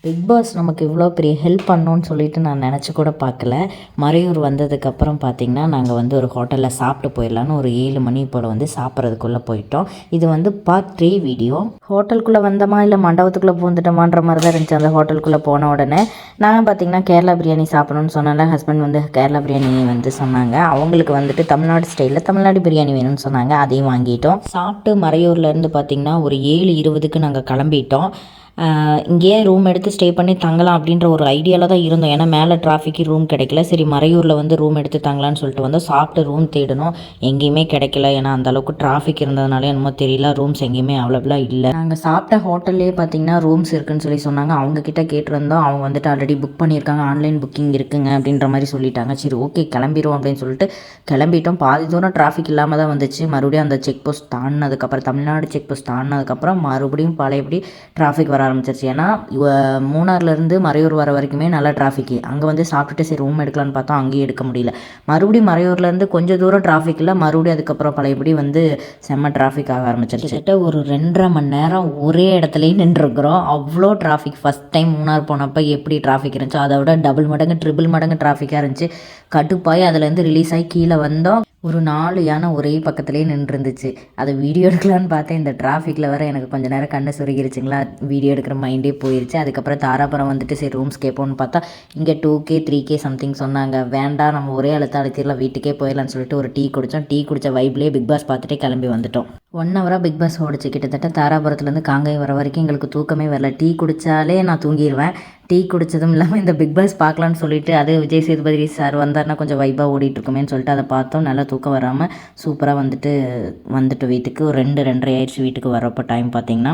Big pass நமக்கு இவ்வளோ பெரிய ஹெல்ப் பண்ணணும்னு சொல்லிட்டு நான் நினச்சி கூட பார்க்கல. மறையூர் வந்ததுக்கப்புறம் பார்த்திங்கன்னா நாங்கள் வந்து ஒரு ஹோட்டலில் சாப்பிட்டு போயிடலான்னு ஒரு 7 மணி போல் வந்து சாப்பிட்றதுக்குள்ளே போயிட்டோம். இது வந்து பார்ட் 3 வீடியோ. ஹோட்டலுக்குள்ளே வந்தோமா இல்லை மண்டபத்துக்குள்ளே பூந்துட்டோமான்ற மாதிரி தான் இருந்துச்சு. அந்த ஹோட்டலுக்குள்ளே போன உடனே நாங்கள் பார்த்திங்கன்னா கேரளா பிரியாணி சாப்பிடணும்னு சொன்னால ஹஸ்பண்ட் வந்து கேரளா பிரியாணி வந்து சொன்னாங்க. அவங்களுக்கு வந்துட்டு தமிழ்நாடு ஸ்டைலில் தமிழ்நாடு பிரியாணி வேணும்னு சொன்னாங்க. அதையும் வாங்கிட்டோம். சாப்பிட்டு மறையூர்லேருந்து பார்த்திங்கன்னா ஒரு 7:20க்கு நாங்கள் கிளம்பிட்டோம். இங்கேயே ரூம் எடுத்து ஸ்டே பண்ணி தங்கலாம் அப்படின்ற ஒரு ஐடியாவில் தான் இருந்தோம். ஏன்னா மேலே டிராஃபிக்கு ரூம் கிடைக்கல. சரி மறையூரில் வந்து ரூம் எடுத்து தங்கலான்னு சொல்லிட்டு வந்தோம். சாப்பிட்டு ரூம் தேடணும், எங்கேயுமே கிடைக்கல. ஏன்னா அந்தளவுக்கு டிராஃபிக் இருந்ததுனால என்னமோ தெரியல, ரூம்ஸ் எங்கேயுமே அவைலபிளாக இல்லை. நாங்கள் சாப்பிட்ட ஹோட்டல்லே பார்த்திங்கன்னா ரூம்ஸ் இருக்குதுன்னு சொல்லி சொன்னாங்க. அவங்கக்கிட்ட கேட்டிருந்தோம். அவங்க வந்துட்டு ஆல்ரெடி புக் பண்ணியிருக்காங்க, ஆன்லைன் புக்கிங் இருக்குங்க அப்படின்ற மாதிரி சொல்லிட்டாங்க. சரி ஓகே கிளம்பிடுவோம் அப்படின்னு சொல்லிட்டு கிளம்பிட்டோம். பாதி தூரம் டிராஃபிக் இல்லாமல் தான் வந்துச்சு. மறுபடியும் அந்த செக் போஸ்ட் தாண்டினதுக்கப்புறம், தமிழ்நாடு செக் போஸ்ட் தாண்டினதுக்கப்புறம் மறுபடியும் பழையபடி டிராஃபிக் வர ஆரம்பிச்சிருச்சு. ஏன்னா மூணார்லேருந்து மறையூர் வர வரைக்குமே நல்லா டிராஃபிக்கு. அங்கே வந்து சாப்பிட்டுட்டு சரி ரூம் எடுக்கலான்னு பார்த்தோம், அங்கேயும் எடுக்க முடியல. மறுபடியும் மறையூர்லேருந்து கொஞ்சம் தூரம் டிராஃபிக் இல்லை, மறுபடியும் அதுக்கப்புறம் பழையபடி வந்து செம்ம டிராஃபிக் ஆக ஆரம்பிச்சிருச்சு. கிட்ட ஒரு 2.5 மணி நேரம் ஒரே இடத்துலையே நின்றுருக்குறோம். அவ்வளோ டிராஃபிக். ஃபஸ்ட் டைம் மூணார் போனப்போ எப்படி டிராஃபிக் இருந்துச்சோ அதை விட டபுள் மடங்கு ட்ரிபிள் மடங்கு டிராஃபிக்காக இருந்துச்சு. கடுப்பாய் அதுலேருந்து ரிலீஸ் ஆகி கீழே வந்தோம். ஒரு 4 யானை ஒரே பக்கத்துலேயே நின்றுருந்துச்சு. அதை வீடியோ எடுக்கலான்னு பார்த்தேன். இந்த டிராஃபிக்கில் வர எனக்கு கொஞ்சம் நேரம் கண்ணு சுருகிருச்சுங்களா, வீடியோ எடுக்கிற மைண்டே போயிடுச்சு. அதுக்கப்புறம் தாராபுரம் வந்துட்டு சரி ரூம்ஸ் கேட்போன்னு பார்த்தா இங்கே 2K 3K சம்திங் சொன்னாங்க. வேண்டாம் நம்ம ஒரே அழுத்திடலாம், வீட்டுக்கே போயிடலான்னு சொல்லிட்டு ஒரு டீ குடித்தோம். டீ குடித்த வைப்லேயே பிக் பாஸ் பார்த்துட்டே கிளம்பி வந்துட்டோம். 1 ஹவராக பிக் பாஸ் ஓடிச்சு. கிட்டத்தட்ட தாராபுரத்துலேருந்து காங்கேயம் வர வரைக்கும் எங்களுக்கு தூக்கமே வரல. டீ குடித்தாலே நான் தூங்கிடுவேன். டீ குடித்ததும் இல்லாமல் இந்த பிக் பாஸ் பார்க்கலான்னு சொல்லிட்டு அது விஜய் சேதுபதி சார் வந்தார்னா கொஞ்சம் வைப்பாக ஓடிட்டுருக்குமேன்னு சொல்லிட்டு அதை பார்த்தோம். நல்லா தூக்கம் வராமல் சூப்பராக வந்துட்டு வீட்டுக்கு ஒரு 2 2:30 ஆயிடுச்சு வீட்டுக்கு வரப்போ டைம் பார்த்திங்கன்னா.